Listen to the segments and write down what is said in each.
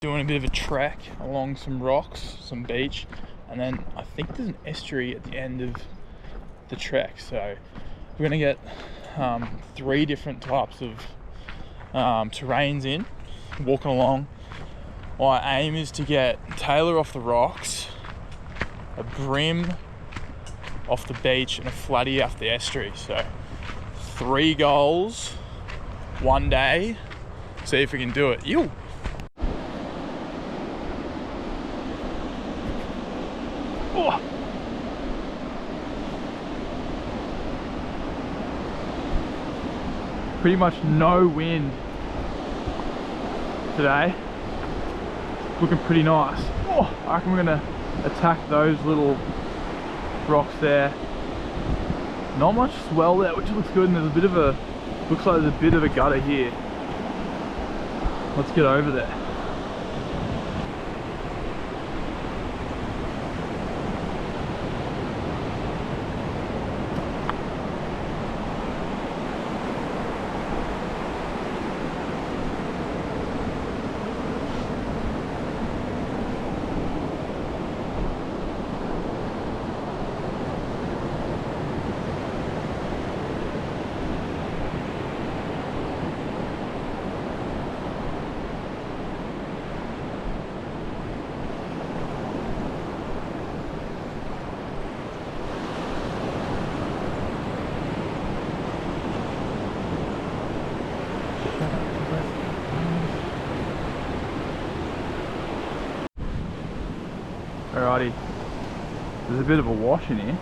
Doing a bit of a trek along some rocks, some beach, and then I think there's an estuary at the end of the trek. So we're gonna get 3 different types of terrains in, walking along. My aim is to get Taylor off the rocks, a brim off the beach, and a flatty off the estuary. So 3 goals, 1 day. See if we can do it. Ew. Oh. Pretty much no wind today. Looking pretty nice. Oh, I reckon we're gonna attack those little rocks there. Not much swell there, which looks good, and there's a bit of a, looks like there's a bit of a gutter here. Let's get over there. Alrighty, there's a bit of a wash in here.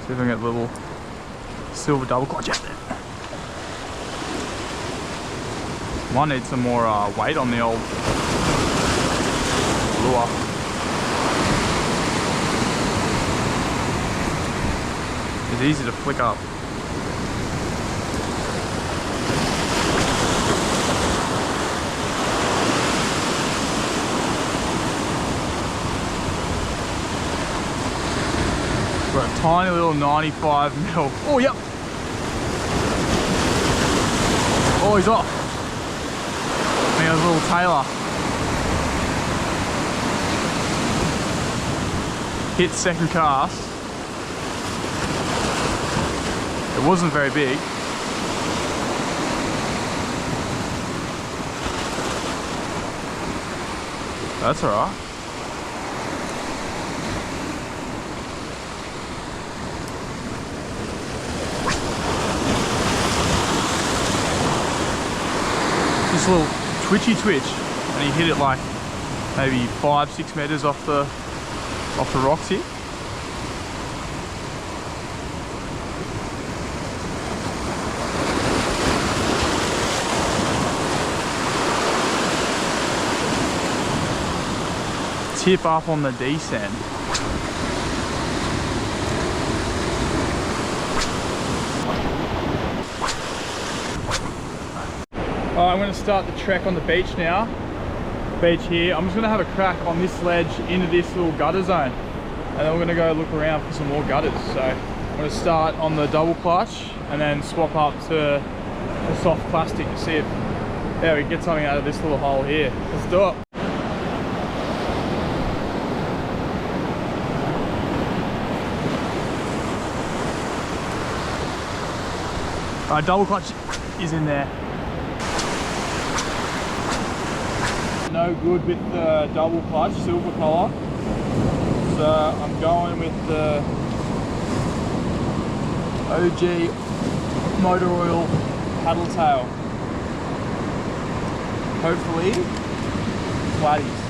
See if I can get a little silver double clutch out there. Might need some more weight on the old lure. It's easy to flick up. Got a tiny little 95mm. Oh, yep. Oh, he's off. I think it was a little Taylor. Hit second cast. It wasn't very big. That's alright. Just a little twitchy twitch, and he hit it like maybe 5-6 meters off the rocks here. Tip up on the descent. I'm going to start the trek on the beach now. Beach here. I'm just going to have a crack on this ledge into this little gutter zone, and then we're going to go look around for some more gutters. So I'm going to start on the double clutch and then swap up to the soft plastic to see if we can get something out of this little hole here. Let's do it. Alright, double clutch is in there. No good with the double clutch, silver color. So I'm going with the OG motor oil paddle tail. Hopefully, flatties.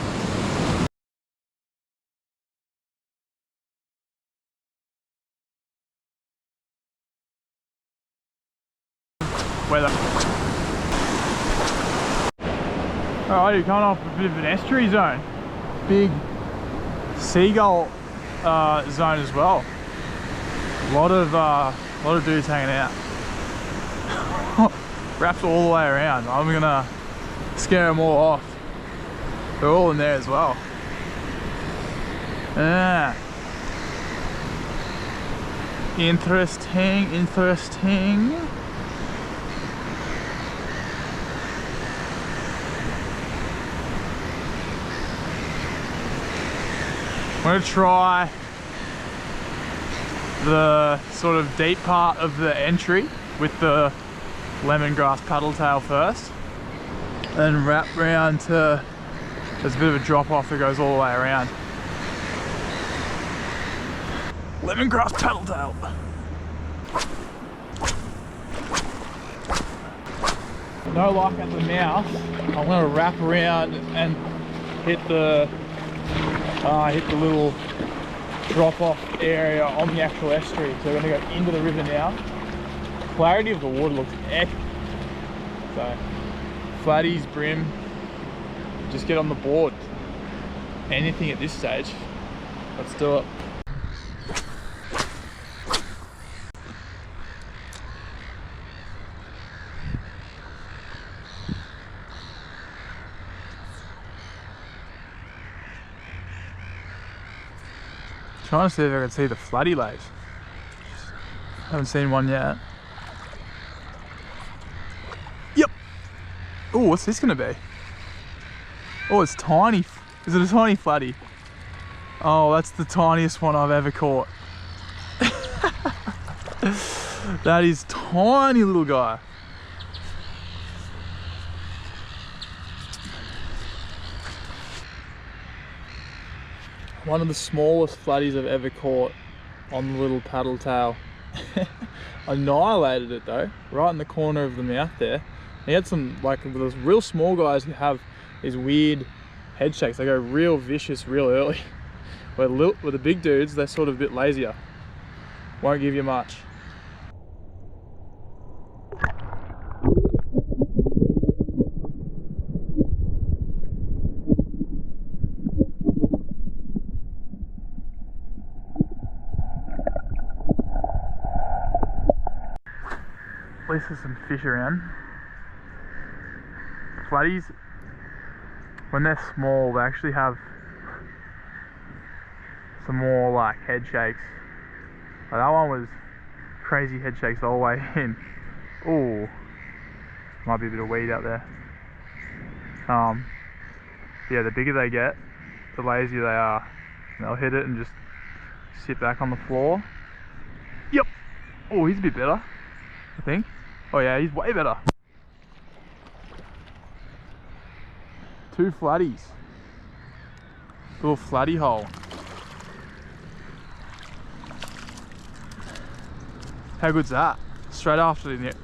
Weather. Alright, you're coming off a bit of an estuary zone. Big seagull zone as well. A lot of dudes hanging out. Wrapped all the way around. I'm gonna scare them all off. They're all in there as well. Yeah. Interesting. going to try the sort of deep part of the entry with the lemongrass paddle tail first, then wrap round to, there's a bit of a drop off that goes all the way around. Lemongrass paddle tail. No luck at the mouth. I'm going to wrap around and hit the little drop off area on the actual estuary. So we're going to go into the river now. Clarity of the water looks epic. So flatties, brim, just get on the board. Anything at this stage. Let's do it. Trying to see if I can see the flatty lays. Haven't seen one yet. Yep. Oh, what's this gonna be? Oh, it's tiny. Is it a tiny flatty? Oh, that's the tiniest one I've ever caught. That is tiny little guy. One of the smallest flatties I've ever caught on the little paddle tail. Annihilated it though, right in the corner of the mouth there. He had some, like those real small guys who have these weird head shakes. They go real vicious real early. Where the big dudes, they're sort of a bit lazier. Won't give you much. At least there's some fish around. Flatties, when they're small, they actually have some more like head shakes. Like that one was crazy head shakes all the way in. Ooh, might be a bit of weed out there. Yeah, the bigger they get, the lazier they are. And they'll hit it and just sit back on the floor. Yep. Oh, he's a bit better, I think. Oh yeah, he's way better. 2 flatties. Little flatty hole. How good's that? Straight after each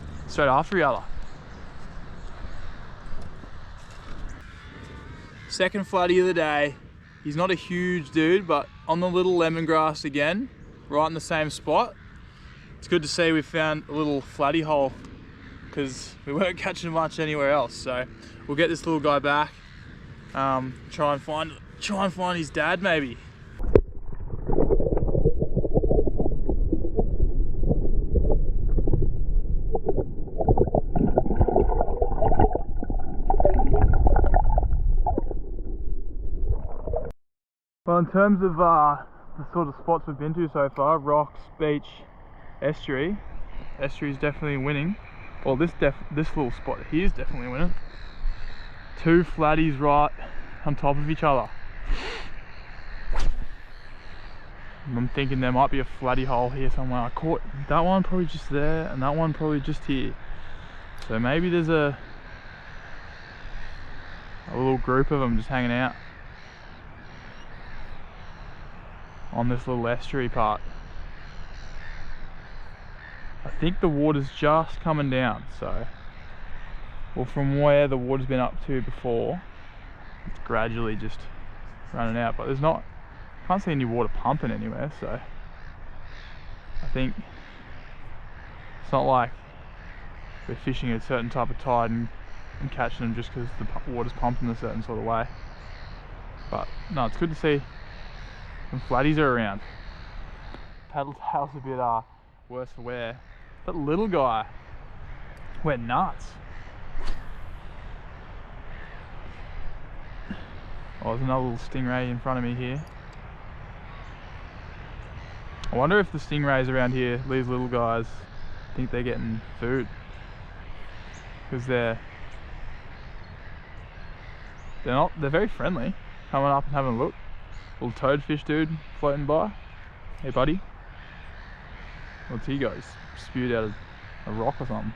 other. Second flatty of the day. He's not a huge dude, but on the little lemongrass again, right in the same spot. It's good to see we found a little flatty hole because we weren't catching much anywhere else. So we'll get this little guy back. Try and find his dad maybe. Well, in terms of the sort of spots we've been to so far, rocks, beach, estuary. Estuary's definitely winning. Well, this little spot here is definitely winning. 2 flatties right on top of each other. I'm thinking there might be a flatty hole here somewhere. I caught that one probably just there and that one probably just here. So maybe there's a little group of them just hanging out on this little estuary part. I think the water's just coming down, so, well, from where the water's been up to before, it's gradually just running out, but there's not, can't see any water pumping anywhere, so I think it's not like we're fishing a certain type of tide and catching them just because the water's pumping a certain sort of way. But no, it's good to see some flatties are around. Paddle tail's a bit worse for wear. That little guy went nuts. Oh, there's another little stingray in front of me here. I wonder if the stingrays around here, these little guys, think they're getting food. Because they're very friendly, coming up and having a look. Little toadfish dude floating by. Hey buddy. What's he got? He's spewed out of a rock or something.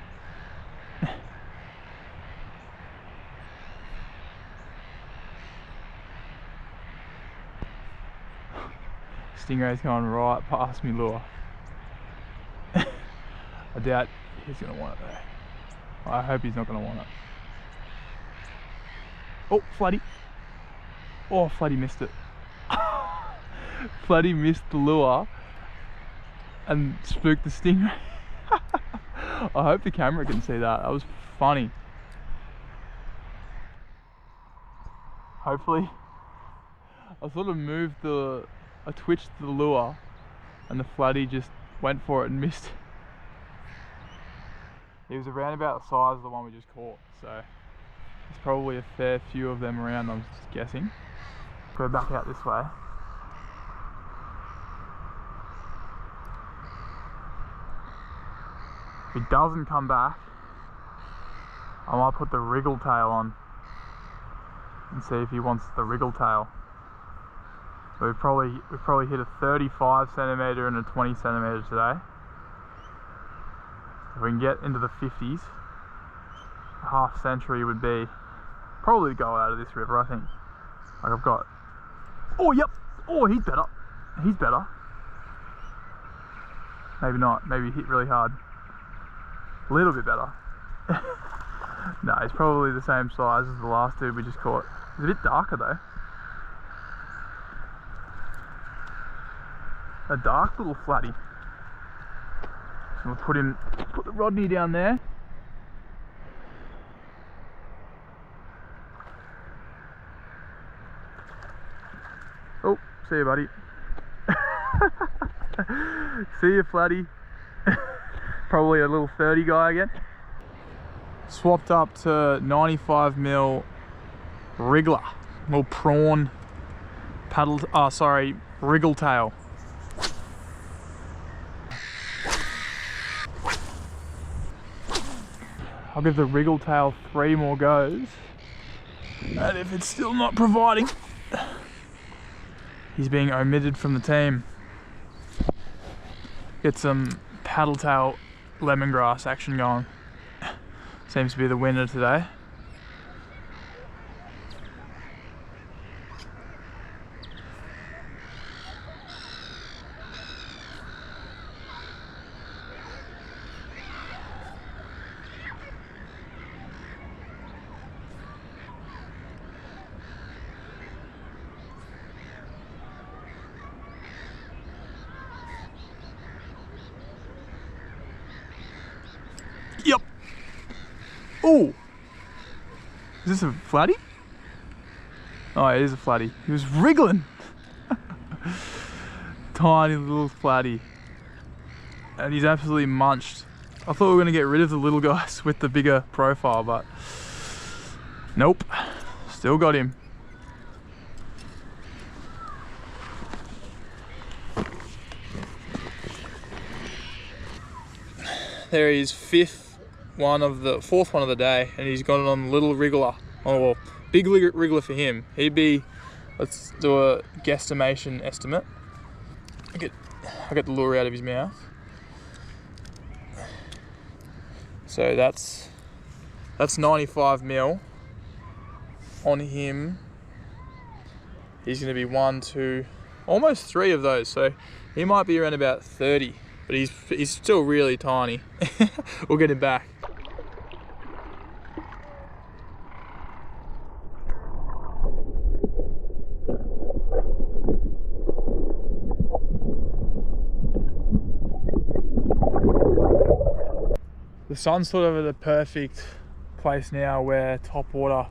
Stingray's going right past me lure. I doubt he's going to want it though. I hope he's not going to want it. Oh, Floody. Oh, Floody missed it. Floody missed the lure and spooked the stingray. I hope the camera can see that. That was funny. Hopefully. I sort of moved I twitched the lure and the Floody just went for it and missed. He was around about the size of the one we just caught, so there's probably a fair few of them around, I'm just guessing. Go back out this way. If he doesn't come back, I might put the wriggle tail on and see if he wants the wriggle tail. We've probably hit a 35 centimetre and a 20 centimetre today. If we can get into the 50s, a half century would be probably the goal out of this river, I think. Like I've got, oh yep, oh he's better, he's better. Maybe not, maybe hit really hard. A little bit better. No, he's probably the same size as the last dude we just caught. He's a bit darker though. A dark little Floody. So we'll put the Rodney down there. Oh, see you buddy. See you Floody. Probably a little 30 guy again. Swapped up to 95mm wriggler, little prawn paddle, wriggle tail. I'll give the wriggle tail 3 more goes, and if it's still not providing, he's being omitted from the team. Get some paddle tail lemongrass action going. Seems to be the winner today. Yep. Oh, is this a Floody? Oh, it is a Floody. He was wriggling. Tiny little Floody. And he's absolutely munched. I thought we were going to get rid of the little guys with the bigger profile, but nope. Still got him. There he is, fourth one of the day, and he's got it on the little wriggler. Oh well, big wriggler for him. He'd be, let's do a guesstimation estimate. I get the lure out of his mouth. So that's 95mm on him. He's going to be 1, 2, almost 3 of those. So he might be around about 30, but he's still really tiny. We'll get him back. The sun's sort of at the perfect place now where top water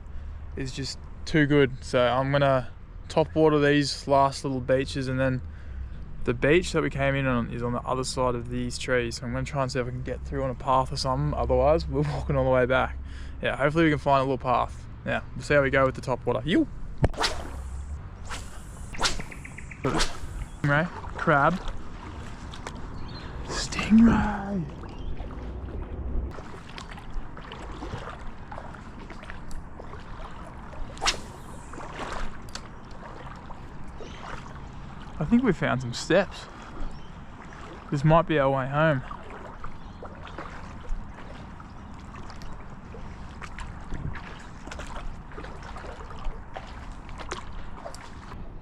is just too good. So I'm gonna top water these last little beaches, and then the beach that we came in on is on the other side of these trees. So I'm gonna try and see if I can get through on a path or something. Otherwise, we're walking all the way back. Yeah, hopefully we can find a little path. Now, we'll see how we go with the top water. You. Stingray, crab, stingray. I think we found some steps. This might be our way home.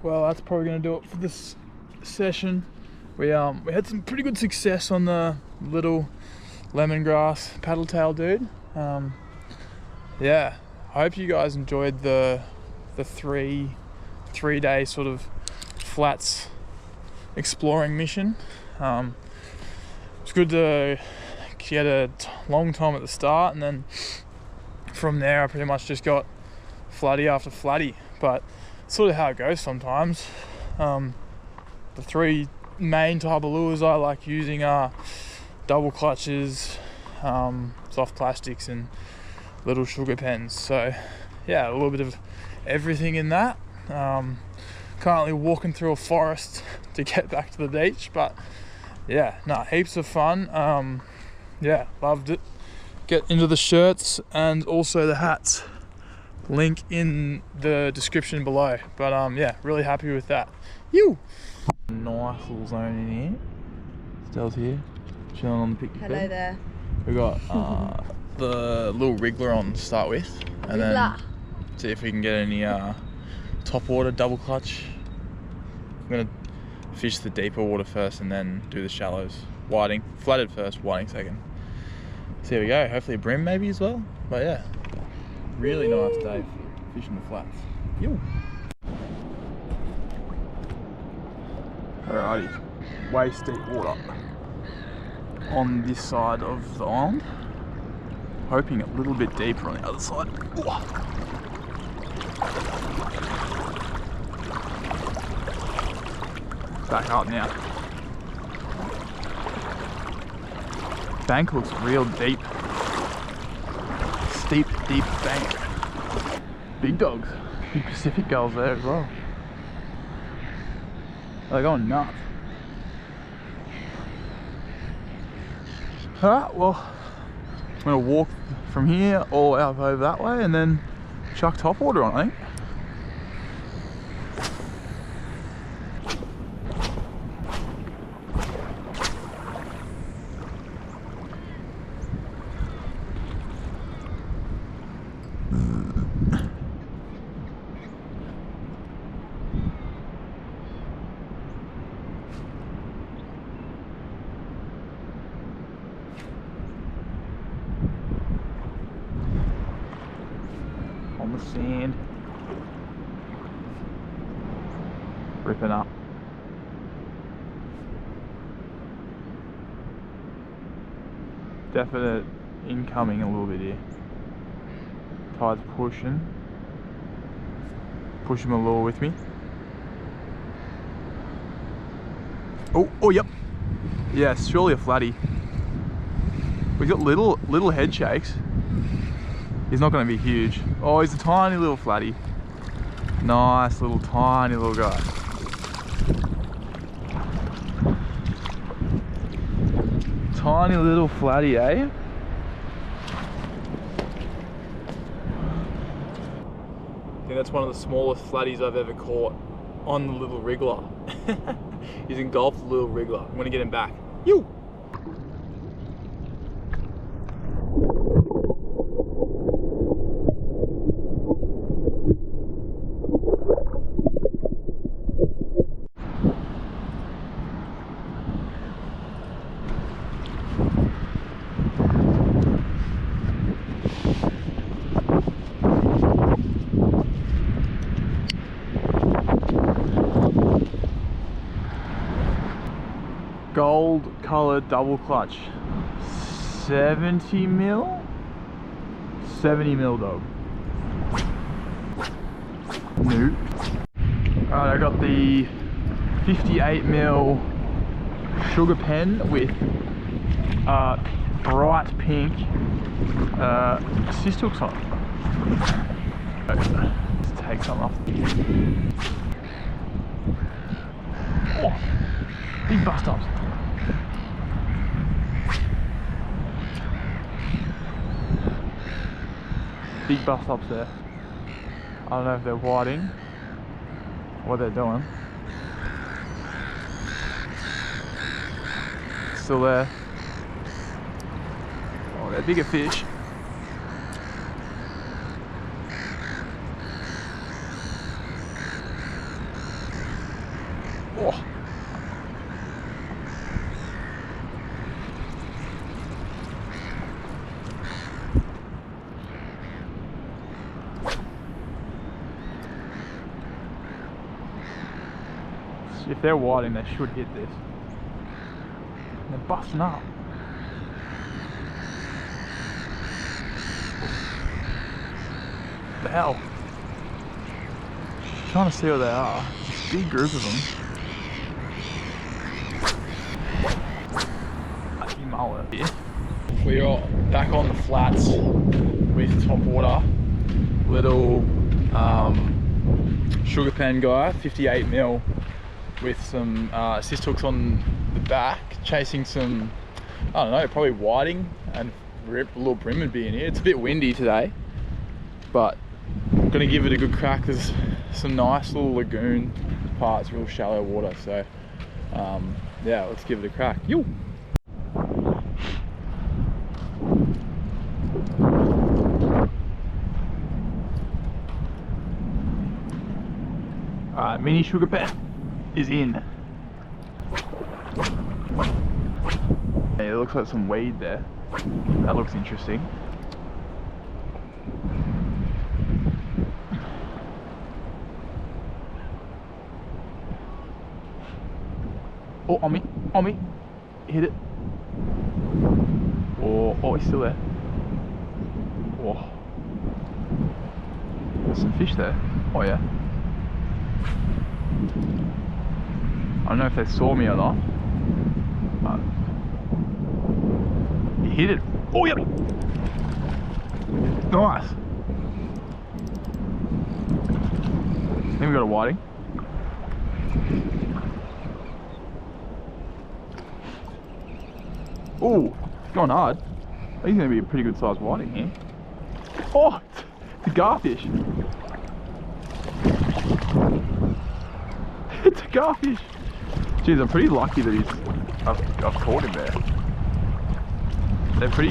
Well, that's probably going to do it for this session. We had some pretty good success on the little lemongrass paddle tail dude. Yeah, I hope you guys enjoyed the three-day sort of flats exploring mission. It's good to get a long time at the start, and then from there I pretty much just got flatty after flatty, but it's sort of how it goes sometimes. The three main type of lures I like using are double clutches, soft plastics, and little sugar pens. So yeah, a little bit of everything in that. Currently walking through a forest to get back to the beach, but yeah, heaps of fun. Yeah, loved it. Get into the shirts and also the hats, link in the description below. But yeah, really happy with that. Nice little zone in here. Stell's here, chilling on the picnic bed. Hello there. We got the little wriggler on to start with, and then see if we can get any top water double clutch. I'm gonna fish the deeper water first and then do the shallows. Whiting, flatted first, whiting second. So here we go, hopefully a brim maybe as well. But yeah, really nice day fishing the flats. Alrighty, waist deep water on this side of the island. Hoping a little bit deeper on the other side. Back up now. Bank looks real deep. Steep, deep bank. Big dogs. Big Pacific gulls there as well. They're going nuts. Alright, well, I'm gonna walk from here all out over that way and then chuck top water on, I think. On the sand, ripping up. Definite incoming a little bit here. Tide's pushing my lure with me. Oh, yep. Yes, surely a flatty. We've got little head shakes. He's not going to be huge. Oh, he's a tiny little flatty. Nice little tiny little guy. Tiny little flatty, eh? I think that's one of the smallest flatties I've ever caught on the little wriggler. He's engulfed the little wriggler. I'm going to get him back. Gold coloured double clutch, 70 mil dog. Nope. Alright, I got the 58 mil sugar pen with bright pink assist hooks on it. Let's take some off. Oh, big bust ups. Big bust ups there. I don't know if they're whiting, what they're doing. still there. Oh, they're bigger fish. Oh. If they're whiting, they should hit this. They're busting up. What the hell? I'm trying to see what they are. It's a big group of them. Lucky mullet here. We are back on the flats with top water. Little sugapen guy, 58mm. With some assist hooks on the back, chasing some, I don't know, probably whiting and a little brim would be in here. It's a bit windy today, but I'm gonna give it a good crack. There's some nice little lagoon parts, real shallow water, so yeah, let's give it a crack. Yo! Alright, mini sugapen is in. Hey, it looks like some weed there. That looks interesting. Oh, on me, hit it. Oh, he's still there. Oh, there's some fish there. Oh yeah. I don't know if they saw me or not, but he hit it. Oh, yep. Nice. I think we got a whiting. Oh, it's going hard. I think he's going to be a pretty good sized whiting here. Oh, it's a garfish. It's a garfish. Jeez, I'm pretty lucky that I've caught him there.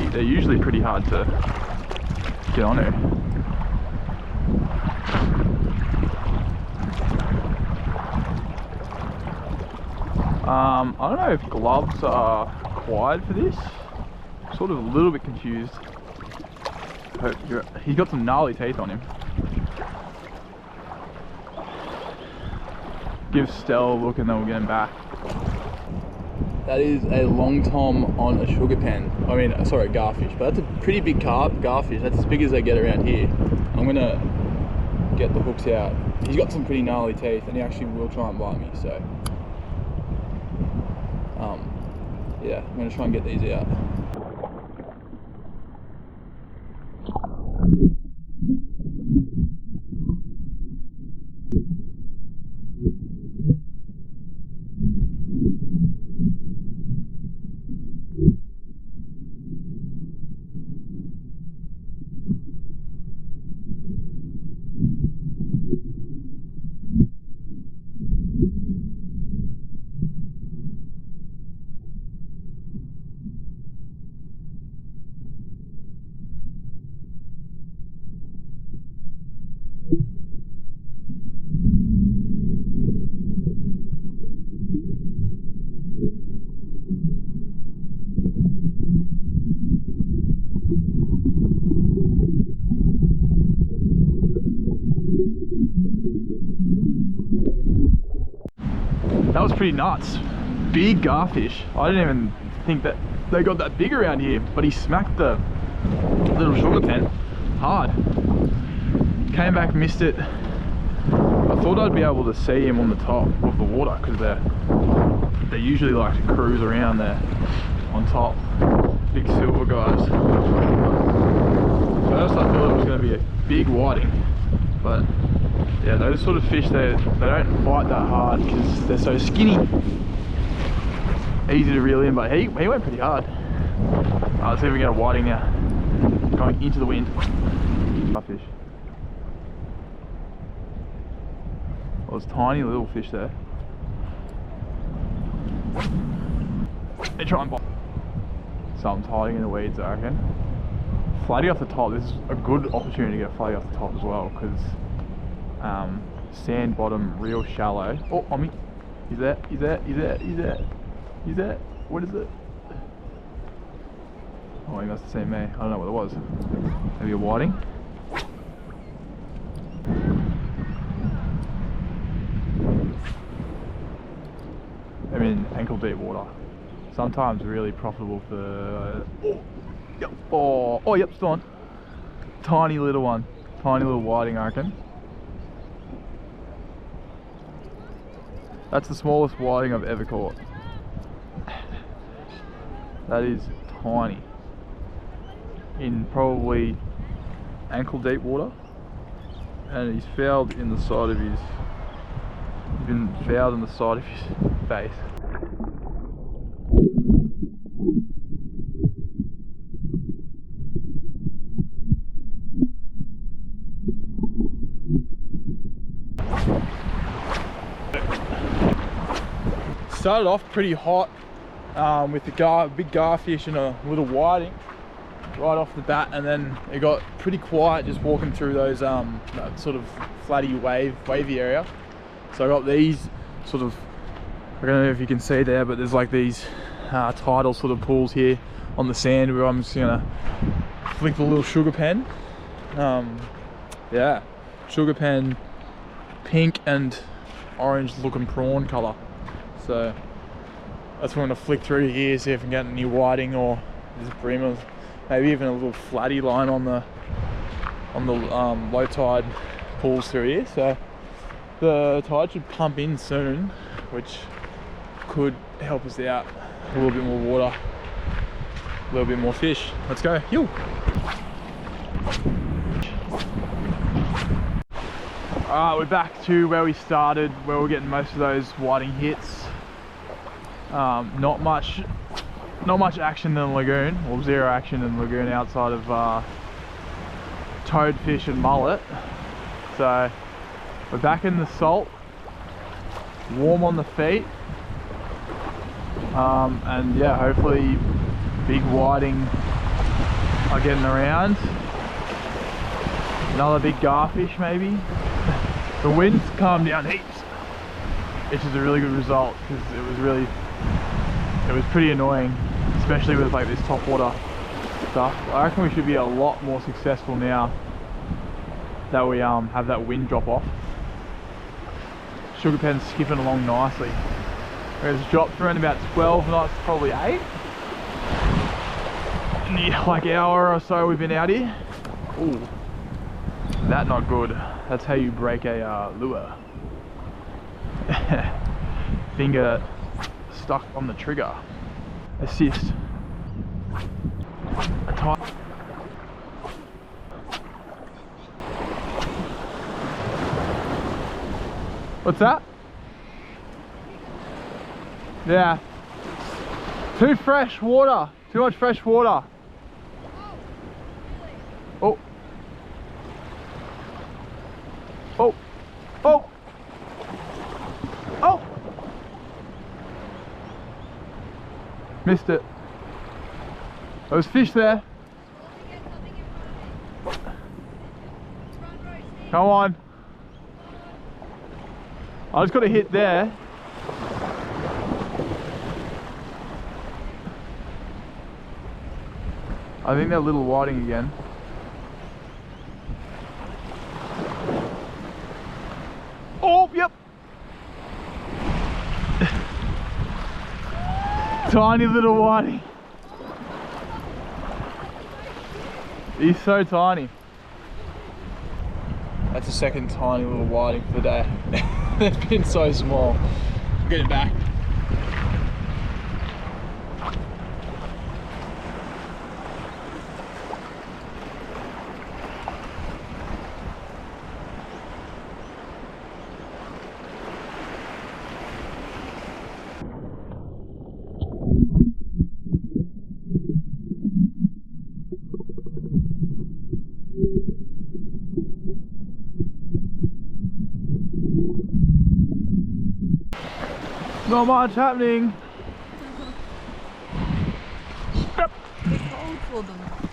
They're usually pretty hard to get on there. I don't know if gloves are required for this. I'm sort of a little bit confused. He's got some gnarly teeth on him. Give Stella a look and then we'll get him back. That is a long tom on a sugapen. I mean, sorry, garfish, but that's a pretty big garfish. That's as big as they get around here. I'm gonna get the hooks out. He's got some pretty gnarly teeth and he actually will try and bite me, so. Yeah, I'm gonna try and get these out. That was pretty nuts. Big garfish. I didn't even think that they got that big around here, but he smacked the little sugapen hard. Came back, missed it. I thought I'd be able to see him on the top of the water because they usually like to cruise around there on top. Big silver guys. First I thought it was going to be a big whiting, but yeah, those sort of fish, they don't fight that hard because they're so skinny. Easy to reel in, but he went pretty hard. Let's see if we get a whiting now. Going into the wind. Fish. Well, there's tiny little fish there. me try and bite. Something's hiding in the weeds, I reckon. Flatty off the top. This is a good opportunity to get flatty off the top as well, because sand bottom, real shallow. Oh, on me. He's there. He's there. He's there. He's there. He's there. What is it? Oh, he must have seen me. I don't know what it was. Maybe a whiting. I'm in ankle deep water. Sometimes really profitable for. Oh, yep. Oh, yep, still on. Tiny little one. Tiny little whiting, I reckon. That's the smallest whiting I've ever caught. That is tiny. In probably ankle deep water. And he's fouled in the side of his. He's been fouled in the side of his face. Started off pretty hot with the big garfish and a little whiting right off the bat, and then it got pretty quiet just walking through those that sort of flatty wavy area. So I got these sort of, I don't know if you can see there, but there's like these tidal sort of pools here on the sand where I'm just gonna flick the little sugapen. Yeah, sugapen, pink and orange looking prawn colour. So that's what I'm gonna flick through here, see if I can get any whiting or there's a breamer, maybe even a little flatty line on the low tide pools through here. So the tide should pump in soon, which could help us out. A little bit more water, a little bit more fish. Let's go. Yo. Alright, we're back to where we started, where we're getting most of those whiting hits. Not much action in the lagoon, or zero action in the lagoon outside of toadfish and mullet. So we're back in the salt, warm on the feet, and yeah, hopefully big whiting are getting around. Another big garfish maybe. The wind's calmed down heaps, which is a really good result, because it was pretty annoying, especially with like this top water stuff. I reckon we should be a lot more successful now that we have that wind drop off. Sugapen's skipping along nicely. It's dropped around about 12 knots, probably 8. In the like hour or so we've been out here. Ooh, that not good. That's how you break a lure. Finger stuck on the trigger. Assist. What's that? Yeah. Too fresh water. Too much fresh water. Oh. Oh. Oh. Oh. Missed it. There was fish there. Come on. I just got a hit there. I think they're little whiting again. Oh, yep. Tiny little whiting. He's so tiny. That's the second tiny little whiting for the day. They've been so small. I'm getting back. Not much happening. for them.